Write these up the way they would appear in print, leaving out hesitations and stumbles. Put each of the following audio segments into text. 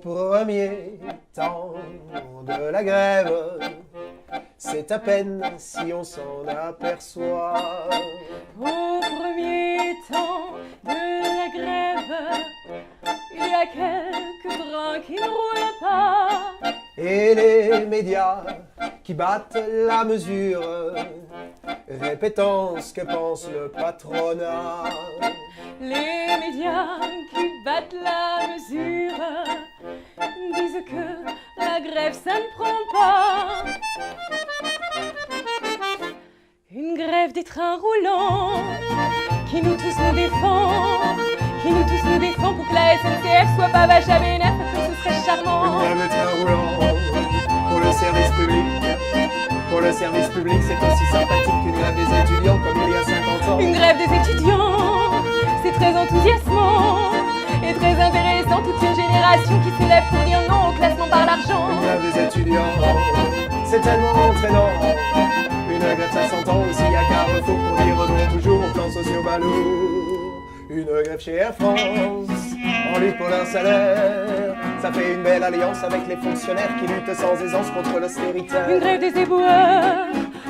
premier temps de la grève, c'est à peine si on s'en aperçoit. Au premier temps de la grève, il y a quelques trains qui ne roulent pas. Et les médias qui battent la mesure, répétant ce que pense le patronat. Les médias qui battent la mesure disent que la grève ça ne prend pas. Une grève des trains roulants qui nous tous nous défend, qui nous tous nous défend pour que la SNCF soit pas vache à bénéf, parce que ce serait charmant. Une grève des trains roulants pour le service public. Pour le service public, c'est aussi sympathique qu'une grève des étudiants comme il y a 50 ans. Une grève des étudiants, c'est très enthousiasmant et très intéressant. Toute une génération qui se lève pour dire non au classement par l'argent. Une grève des étudiants, c'est tellement entraînant. Une grève ça s'entend aussi à Carrefour pour dire non toujours aux plans sociaux balourds. Une grève chez Air France, en lutte pour leur salaire. Ça fait une belle alliance avec les fonctionnaires qui luttent sans aisance contre l'austérité. Une grève des éboueurs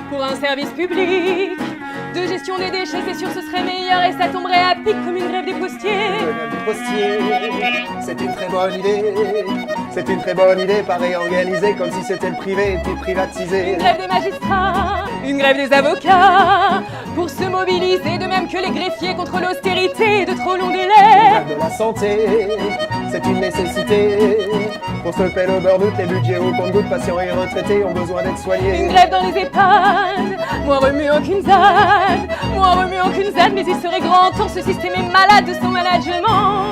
pour un service public de gestion des déchets, c'est sûr ce serait meilleur et ça tomberait à pic comme une grève des postiers. Une grève des postiers, c'est une très bonne idée. C'est une très bonne idée, pas réorganisée comme si c'était le privé puis privatisé. Une grève des magistrats, une grève des avocats pour se mobiliser, de même que les greffiers contre l'austérité et de trop longs délais. Une grève de la santé, c'est une nécessité. Pour se payer le burn-out, les budgets au compte-gouttes, patients et retraités ont besoin d'être soignés. Une grève dans les EHPAD, moins remuant qu'une ZAD, moins remuant qu'une ZAD, mais il serait grand temps, ce système est malade de son management.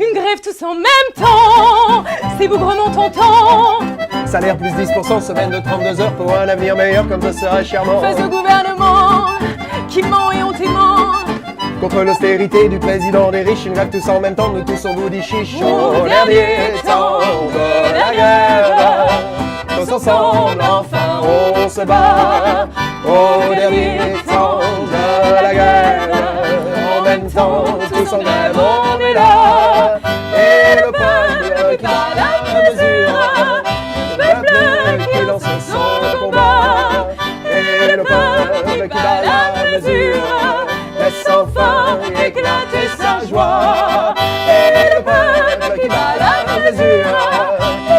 Une grève tous en même temps, c'est bougrement tentant. Salaire plus 10%, semaine de 32 heures pour un avenir meilleur comme ce serait charmant. Face au gouvernement qui ment et hontément. Contre l'austérité du président des riches, une grève tous en même temps, nous tous on vous dit chiche. Au dernier temps de la grève, tous ensemble enfin on se bat. Au dernier temps de la grève, en même temps tous en grève on est là. Et le peuple qui bat la mesure, le peuple qui lance son combat. Et le peuple qui bat la mesure, laisse enfin éclater sa joie. Et le peuple qui bat la mesure,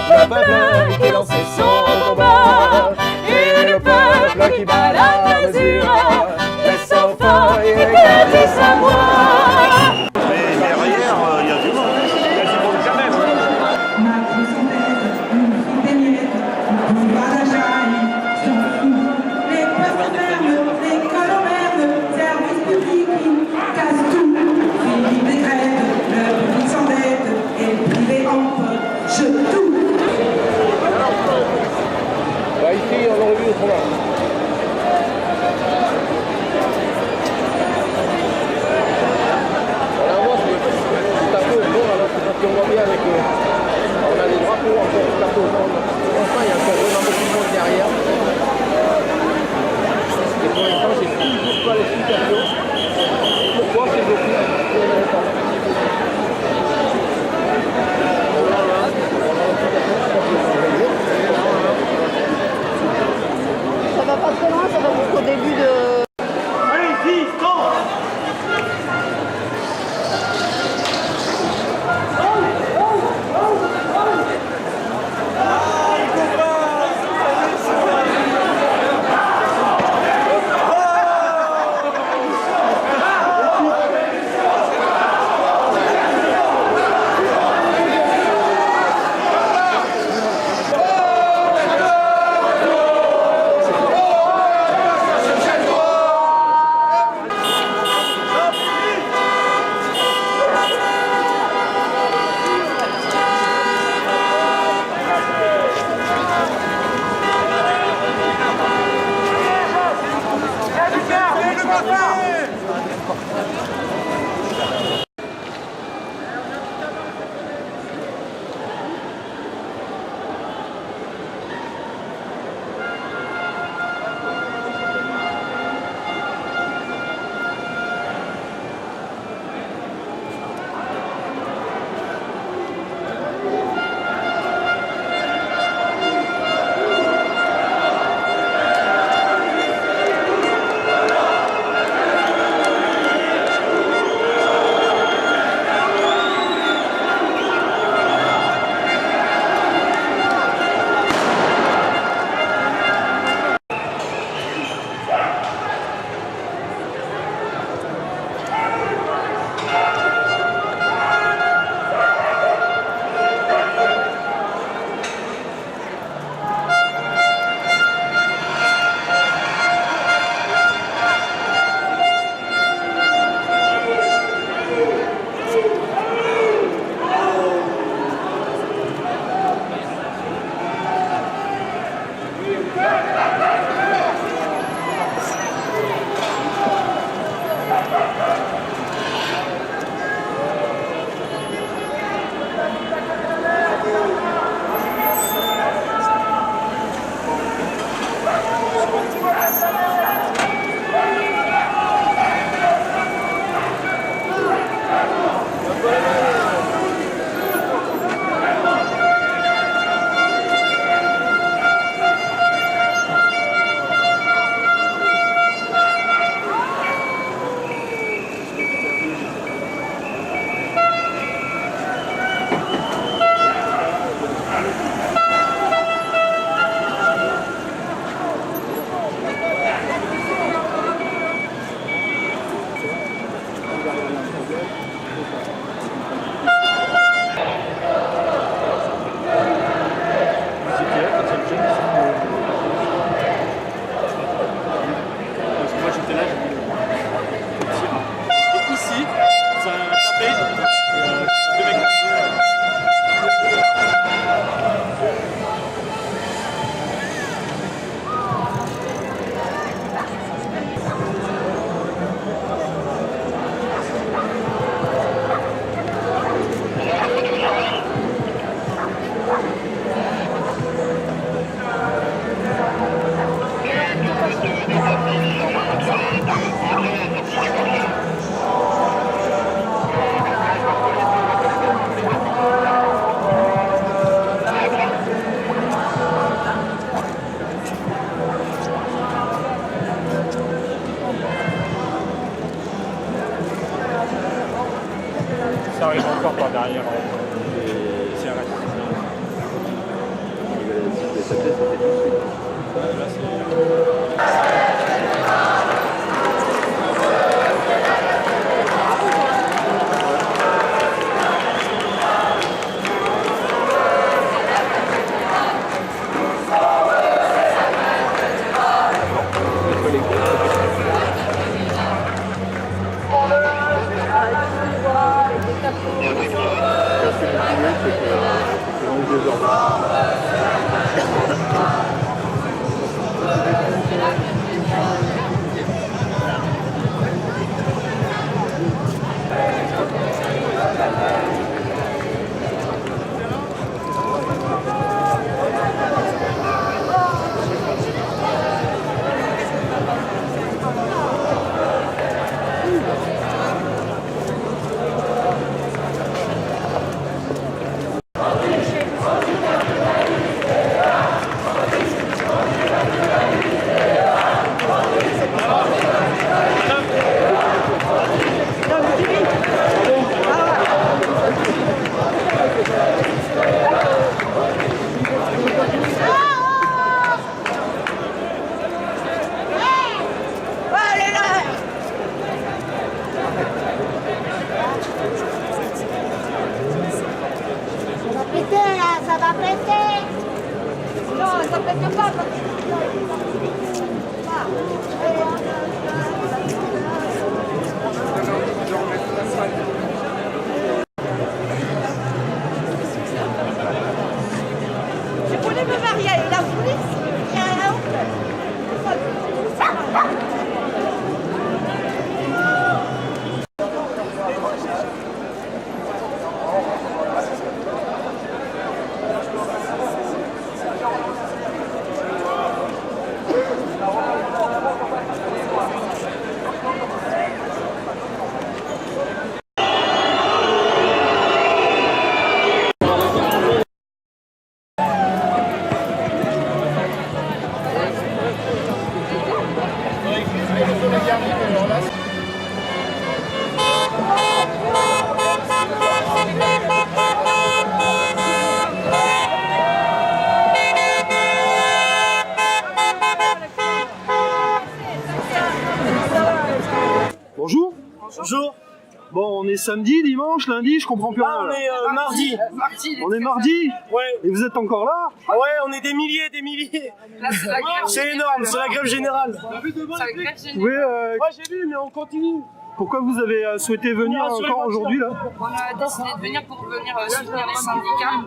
le peuple qui lance son combat. Et le peuple qui bat la mesure, laisse enfin éclater sa voix. Mais derrière, il y a du monde. Il y a du monde quand même. Les postes fermes, les colombernes, services publics cassent tout. Fini des grèves, le public s'endette et le privé empoche tout. Bah ici on aurait vu autrement. Alors moi c'est un peu bon alors c'est parce qu'on voit bien avec on a des drapeaux encore tout à fait au fond. Enfin il y a encore vraiment beaucoup de monde derrière. Et pour l'instant j'ai toujours pas l'explication. Pourquoi c'est beaucoup? Ça va pas très loin, ça va jusqu'au début de... ça arrive encore par derrière. C'est arrêté. Ça va péter. Non, ça pète pas. Je voulais me marier. La police, il y a un Bonjour. Bonjour. Bon, on est samedi, dimanche, lundi, je comprends plus rien. On est mardi. On est mardi. Ouais. Et vous êtes encore là? Ah ouais, on est des milliers, des milliers. Là, c'est la grève. C'est énorme, c'est la grève générale. C'est la grève générale. Oui, Ouais, j'ai vu, mais on continue. pourquoi vous avez souhaité venir encore aujourd'hui là? On a décidé de venir pour venir soutenir les syndicats.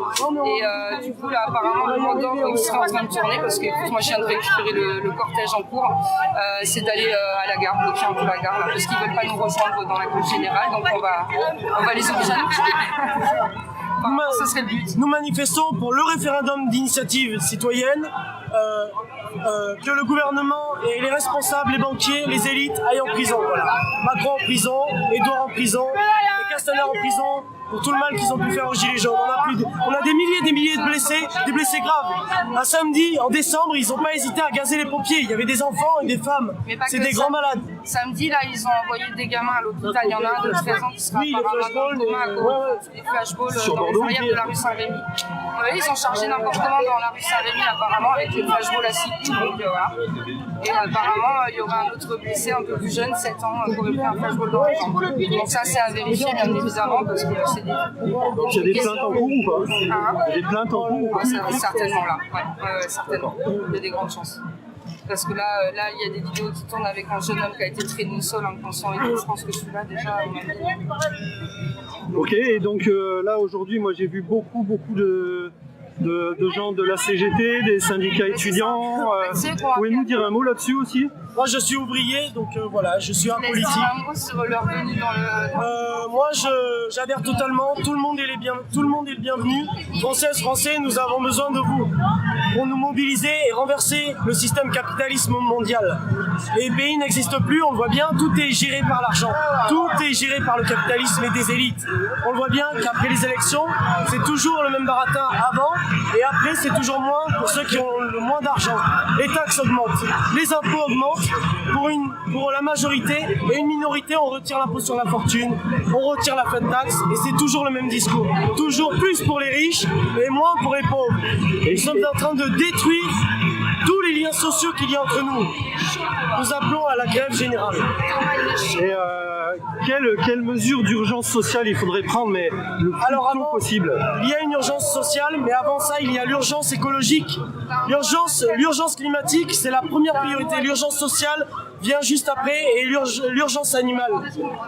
Et du coup, là, apparemment, le mot d'ordre qui sera en train de tourner, parce que moi, je viens de récupérer le cortège en cours, c'est d'aller à la gare, bloquer un peu la gare, là, parce qu'ils ne veulent pas nous rejoindre dans la grève générale. Donc, on va les obliger à nous quitter. Enfin, ce serait le but. Nous manifestons pour le référendum d'initiative citoyenne, que le gouvernement et les responsables, les banquiers, les élites aillent en prison. Voilà. Macron en prison, Edouard en prison, et Castaner en prison pour tout le mal qu'ils ont pu faire aux Gilets jaunes. On a des milliers de blessés, des blessés graves. Un samedi, en décembre, ils n'ont pas hésité à gazer les pompiers. Il y avait des enfants et des femmes. C'est des grands malades. Samedi, là, ils ont envoyé des gamins à l'hôpital. Il y en a un de 13 ans qui sera Oui, les flashballs, des flashballs dans les arrières de la rue Saint-Rémy. Ils ont chargé n'importe comment dans la rue Saint-Rémy, apparemment, avec les flashballs à 6 coups. Donc, voilà. Et apparemment, il y aura un autre blessé un peu plus jeune, 7 ans, qui aurait pris un flashball dans le camp. Donc, ça, c'est à vérifier, bien évidemment, parce que c'est des. Donc il y a des plaintes en cours ou pas? Il y a des plaintes en cours? Certainement là, ouais, certainement. Il y a des grandes chances. Parce que là, il y a des vidéos qui tournent avec un jeune homme qui a été traîné au sol, inconscient et tout. Je pense que celui-là, déjà, on a dit. Ok, et donc là aujourd'hui, moi j'ai vu beaucoup de gens de la CGT, des syndicats étudiants. Pouvez-nous dire un mot là-dessus aussi? Moi, je suis ouvrier, donc voilà, je suis un politique. Un mot sur leur venue dans le. Moi, j'adhère totalement. Tout le monde est le bienvenu. Françaises, Français, nous avons besoin de vous pour nous mobiliser et renverser le système capitalisme mondial. Les pays n'existent plus, on le voit bien. Tout est géré par l'argent. Tout est géré par le capitalisme et des élites. On le voit bien qu'après les élections, c'est toujours le même baratin avant, et après, c'est toujours moins pour ceux qui ont le moins d'argent. Les taxes augmentent, les impôts augmentent. pour la majorité et une minorité, on retire l'impôt sur la fortune, on retire la flat tax et c'est toujours le même discours. Toujours plus pour les riches et moins pour les pauvres. Et nous sommes en train de détruire tous les liens sociaux qu'il y a entre nous. Nous appelons à la grève générale. Et quelles mesures d'urgence sociale il faudrait prendre, mais le plus tôt possible? Il y a une urgence sociale, mais avant ça, il y a l'urgence écologique. L'urgence climatique, c'est la première priorité. L'urgence sociale vient juste après et l'urgence animale.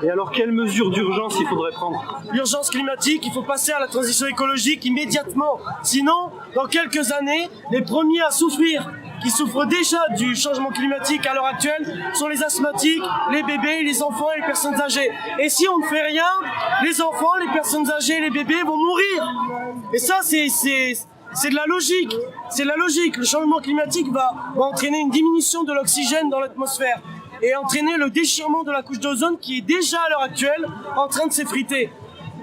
Et alors, quelles mesures d'urgence il faudrait prendre? L'urgence climatique, il faut passer à la transition écologique immédiatement. Sinon, dans quelques années, les premiers à souffrir, qui souffrent déjà du changement climatique à l'heure actuelle, sont les asthmatiques, les bébés, les enfants et les personnes âgées. Et si on ne fait rien, les enfants, les personnes âgées et les bébés vont mourir. Et ça, c'est de la logique. C'est de la logique. Le changement climatique va entraîner une diminution de l'oxygène dans l'atmosphère et entraîner le déchirement de la couche d'ozone qui est déjà à l'heure actuelle en train de s'effriter.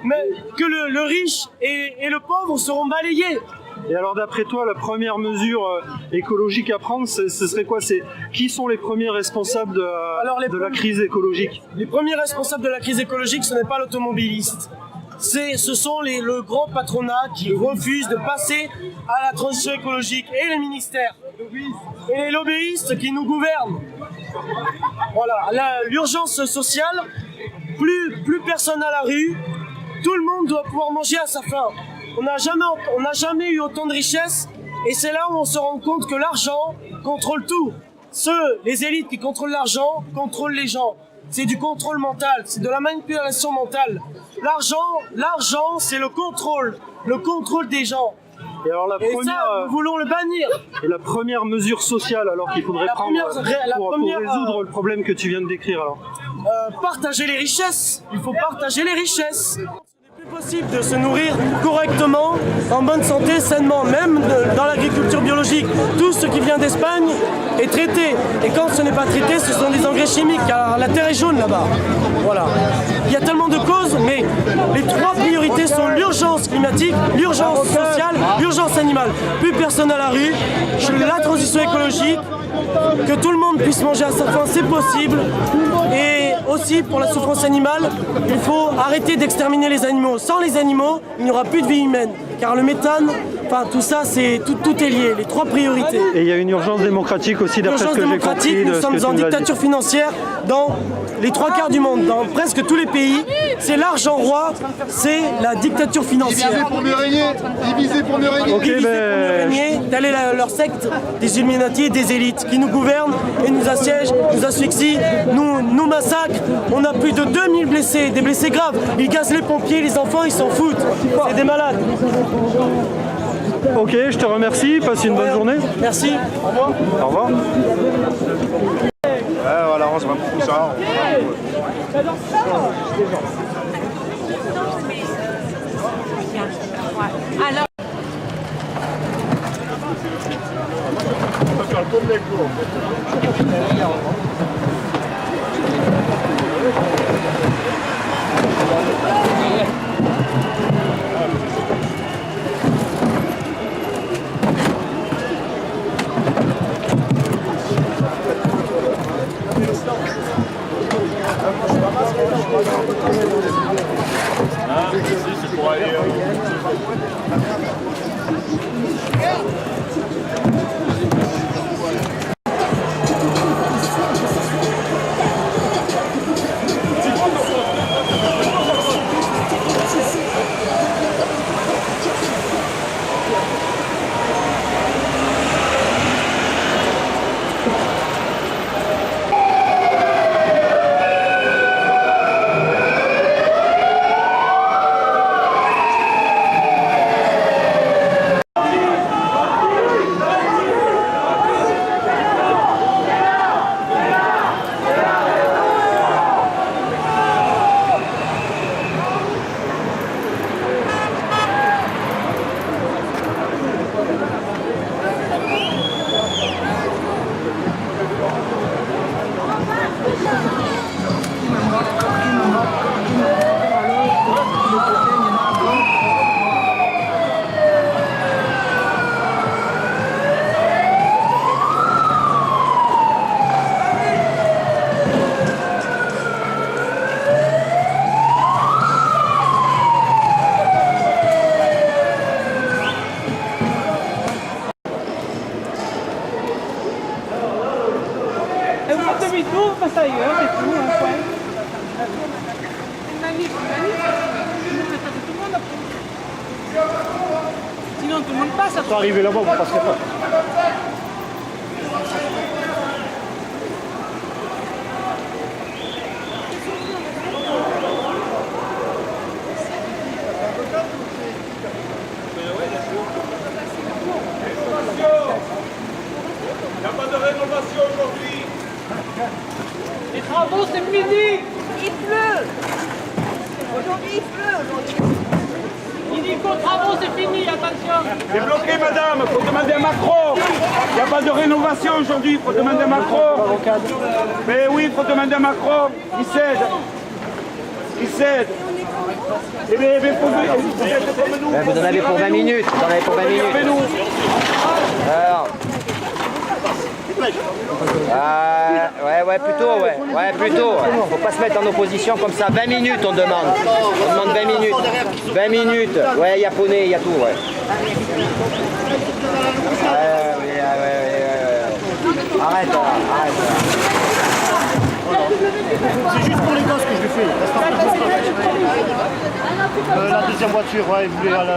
Mais que le riche et le pauvre seront balayés. Et alors d'après toi, la première mesure écologique à prendre, ce serait quoi? Qui sont les premiers responsables de la crise écologique? Les premiers responsables de la crise écologique, ce n'est pas l'automobiliste. Ce sont le grand patronat qui refuse de passer à la transition écologique et les ministères. Et les lobbyistes qui nous gouvernent. Voilà, l'urgence sociale, plus personne à la rue, tout le monde doit pouvoir manger à sa faim. On n'a jamais eu autant de richesses et c'est là où on se rend compte que l'argent contrôle tout. Les élites qui contrôlent l'argent contrôlent les gens. C'est du contrôle mental, c'est de la manipulation mentale. L'argent, c'est le contrôle des gens. Et alors nous voulons le bannir. Et la première mesure sociale alors qu'il faudrait prendre pour résoudre le problème que tu viens de décrire alors? Partager les richesses. Il faut partager les richesses. Possible de se nourrir correctement, en bonne santé, sainement, même dans l'agriculture biologique. Tout ce qui vient d'Espagne est traité. Et quand ce n'est pas traité, ce sont des engrais chimiques, car la terre est jaune là-bas. Voilà. Il y a tellement de causes, mais les trois priorités sont l'urgence climatique, l'urgence sociale, l'urgence animale. Plus personne à la rue, la transition écologique, que tout le monde puisse manger à sa faim, c'est possible. Et aussi pour la souffrance animale, il faut arrêter d'exterminer les animaux. Sans les animaux, il n'y aura plus de vie humaine. Car le méthane, tout ça, tout est lié, les trois priorités. Et il y a une urgence démocratique aussi, d'après ce que j'ai compris. Nous sommes en dictature financière dans les trois quarts du monde, dans presque tous les pays. C'est l'argent roi, c'est la dictature financière. Diviser pour mieux régner. Diviser pour mieux régner. Okay, pour mieux régner, telle est leur secte des Illuminati et des élites qui nous gouvernent et nous assiègent, nous asphyxient, nous massacrent. On a plus de 2000 blessés, des blessés graves. Ils gazent les pompiers, les enfants, ils s'en foutent. C'est des malades. Ok, je te remercie, passe une bonne journée. Merci, au revoir. Au revoir. Ouais, voilà, on se voit beaucoup ça. Alors. C'est pour aller. Sinon tout le monde passe. Faut arriver là-bas, vous passerez pas. Il n'y a pas de rénovation aujourd'hui. Les travaux c'est fini. Il pleut. Aujourd'hui, il pleut. Il dit qu'aux travaux c'est fini, attention. C'est bloqué, madame. Il faut demander à Macron. Il n'y a pas de rénovation aujourd'hui. Il faut demander à Macron. Mais oui, il faut demander à Macron. Il cède. Il cède. Eh bien, vous en avez pour 20 minutes. Vous en avez pour 20 minutes. Alors. Ouais, plutôt, ouais. Ouais, plutôt. Ouais. Faut pas se mettre en opposition comme ça. 20 minutes, on demande. On demande 20 minutes. 20 minutes. Ouais, il y a poney, il y a tout, ouais. Ouais. Arrête, arrête. C'est juste pour les gosses que je le fais. La deuxième voiture, ouais, vous voulez à la...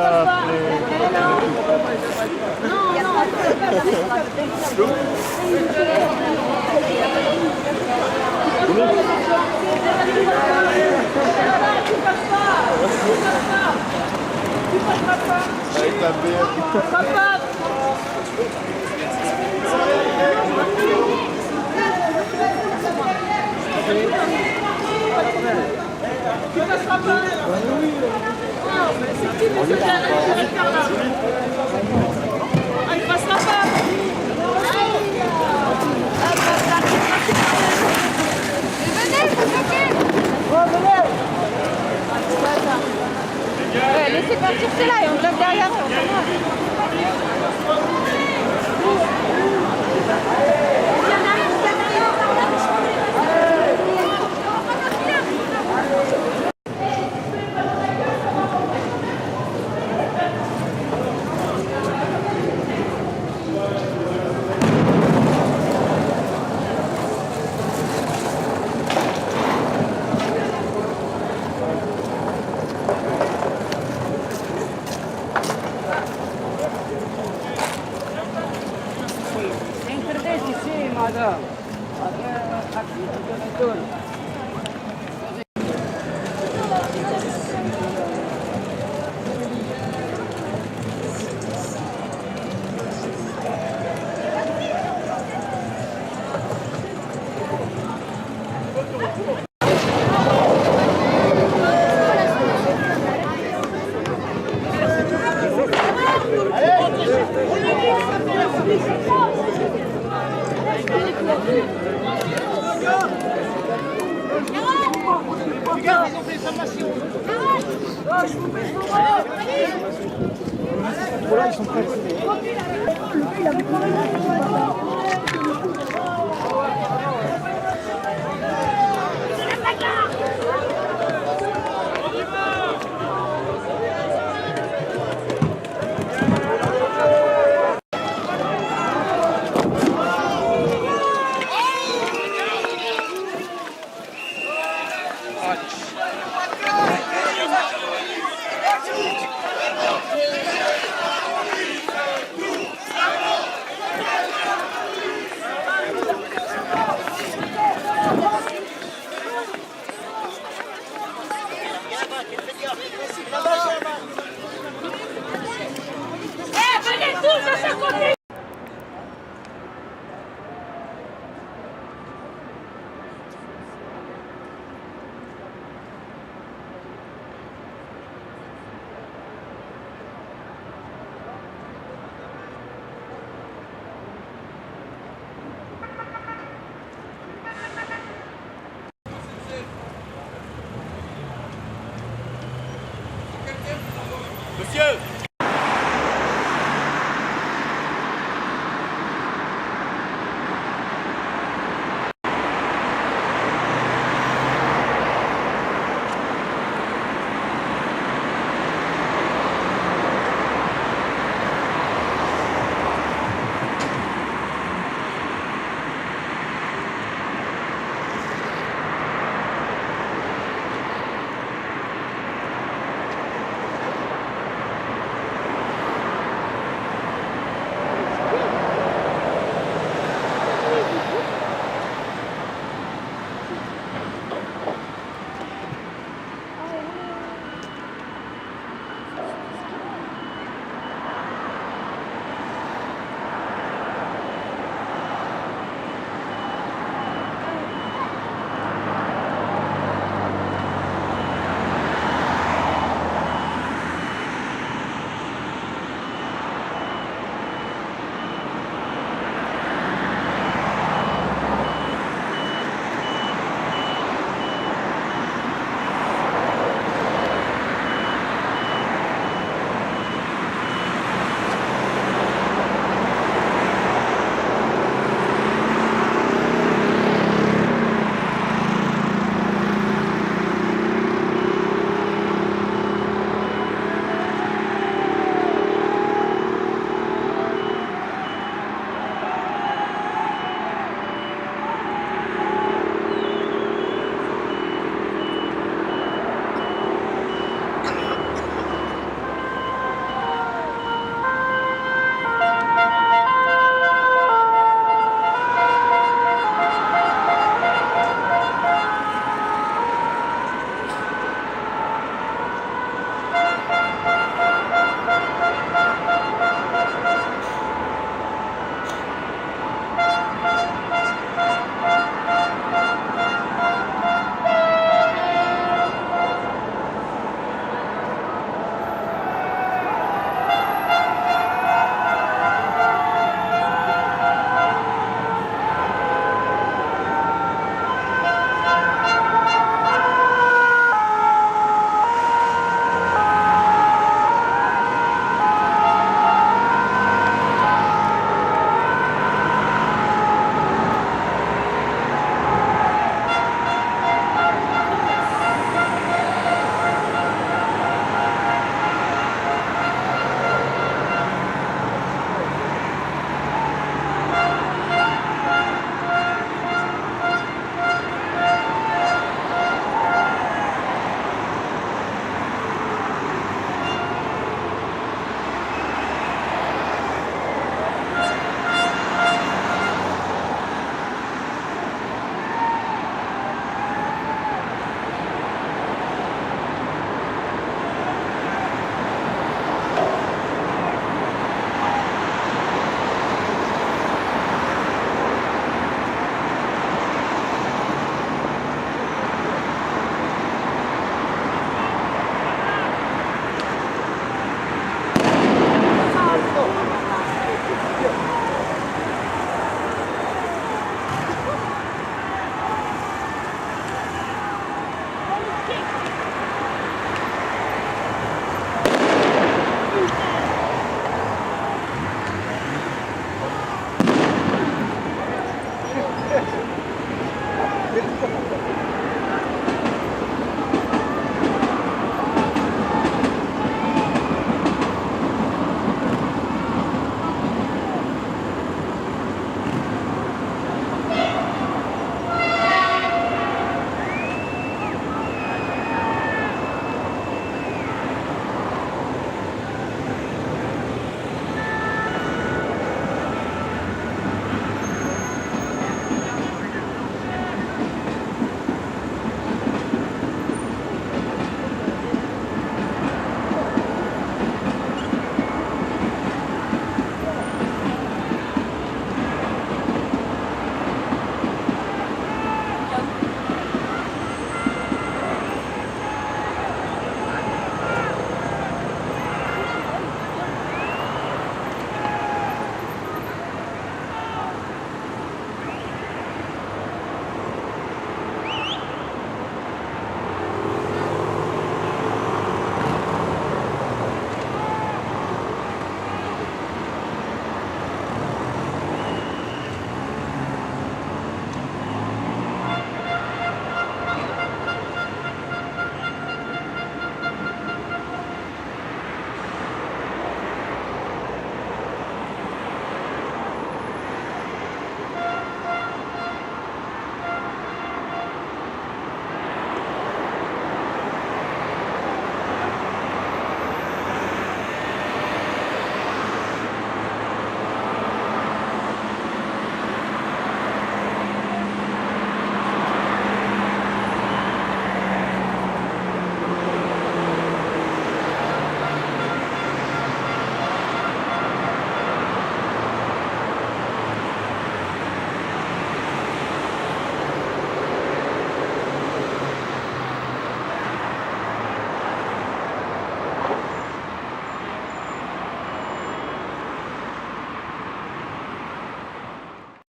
Il passera pas. Ouais, laissez partir ceux-là et on bloque derrière. Voilà, ils sont prêts. Venez tous de ce côté. Monsieur